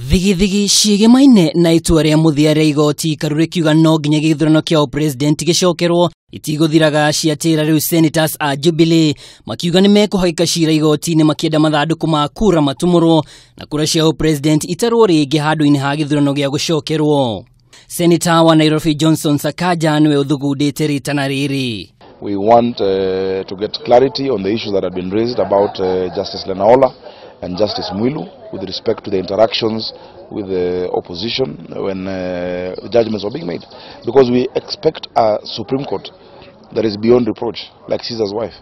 Thigi ciigemaine na itua ria muthia ria igoti Karuri kiuga no nginya githurano kia president gicokerwo itiguthiraga ciatira riu senators a Jubilee makiuga nimekuhaika cira igoti-ini makienda mathanduku ma kura matumurwo na kura cia president itarwo ringi handu-ini ha githurano gia gucokerwo. Senator wa Nairobi Johnson Sakaja niwe uthugundite ritana riri. We want to get clarity on the issues that have been raised about Justice Lenaola and Justice Mwilu with respect to the interactions with the opposition when judgments are being made. Because we expect a Supreme Court that is beyond reproach, like Caesar's wife,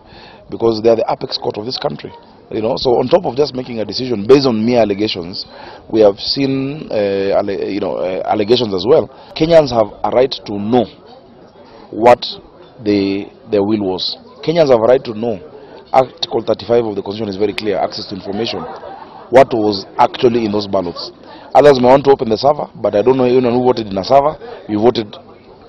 because they are the apex court of this country. You know, so on top of just making a decision based on mere allegations, we have seen allegations as well. Kenyans have a right to know what their will was. Kenyans have a right to know. Article 35 of the Constitution is very clear, access to information. What was actually in those ballots. Others may want to open the server, but I don't know anyone who voted in a server. You voted,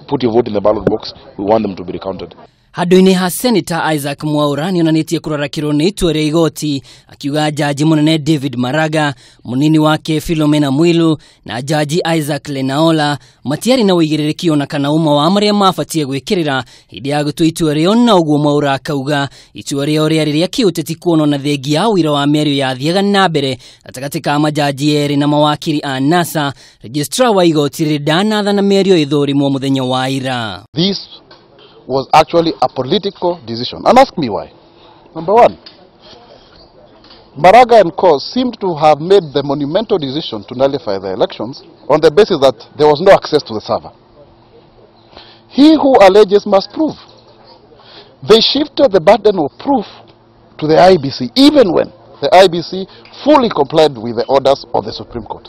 put your vote in the ballot box. We want them to be recounted. Handu-ini ha Senator Isaac Mwaura nionanitie kurarakirwo ni itua ria igoti akiuga jaji munene David Maraga, munini wake Philomena Mwilu na jaji Isaac Lenaola matiari na uigĩrĩrĩki ona kana uma wa maria mabatie gwikirira hindi ya gutua itua rio, na uguo Mwaura akauga itua rio riari ria kiuteti kuonwo na thengi ya wira wa mĩario yathiaga na mbere gatagatĩ ka majaji eri na mawakiri a NASA. Registrar wa igoti ridanathana mĩario ithũrimwo muthenya wa ira. This was actually a political decision. And ask me why. Number one, Maraga and co seemed to have made the monumental decision to nullify the elections on the basis that there was no access to the server. He who alleges must prove. They shifted the burden of proof to the IBC, even when the IBC fully complied with the orders of the Supreme Court.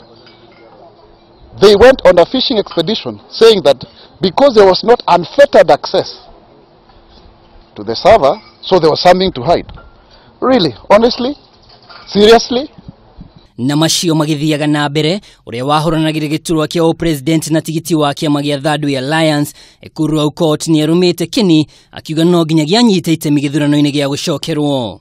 They went on a fishing expedition saying that because there was not unfettered access to the server, so there was something to hide. Really? Honestly? Seriously? Na macio magithiaga na mbere uria wahũranagĩra gĩturwa kia president na tigiti wa kiama gia Third Alliance Ekuru Aukot ni arumĩte kini akiuga no nginya gianyite itemi gĩthurano-inĩ gia gucokerwo.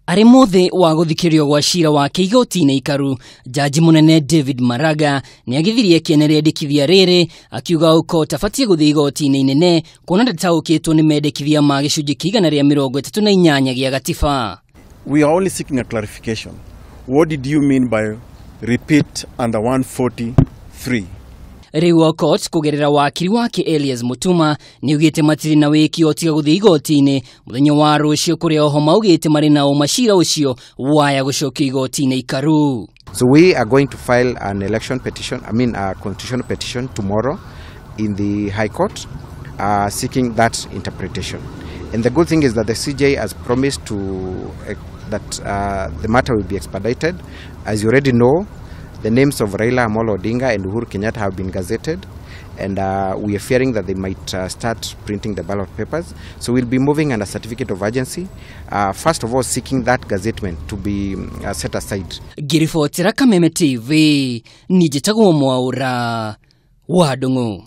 Ari muthi wa guthikirio gwa cira wa igoti-inĩ ikaru, jaji munene David Maraga ni agithirie kĩeneriandĩkithia rĩrĩ akiuga Aukot abatie guthii igoti-inĩ inene kuona ndataũkĩtwo ni mendekithia ma gĩcunjĩ kĩigana rĩa 38 gia gatiba. We are only seeking a clarification. What did you mean by repeat under 143? Riu Aukot kugerera wakiri wake Elias Mutuma ni ugite matiri na wiki otiga guthii igoti-inĩ muthenya wa rũciũ kuria oho maugite mari na umashira ucio waya gucokia igoti-inĩ ikaru. So we are going to file an election petition, a constitutional petition tomorrow in the High Court seeking that interpretation. And the good thing is that the CJ has promised that the matter will be expedited. As you already know, the names of Raila Amolo Odinga and Uhuru Kenyatta have been gazetted, and we are fearing that they might start printing the ballot papers. So we'll be moving on a certificate of urgency, first of all seeking that gazettement to be set aside. Girifotira Kameme TV, Nijitagwo Mwaura, Wadungu.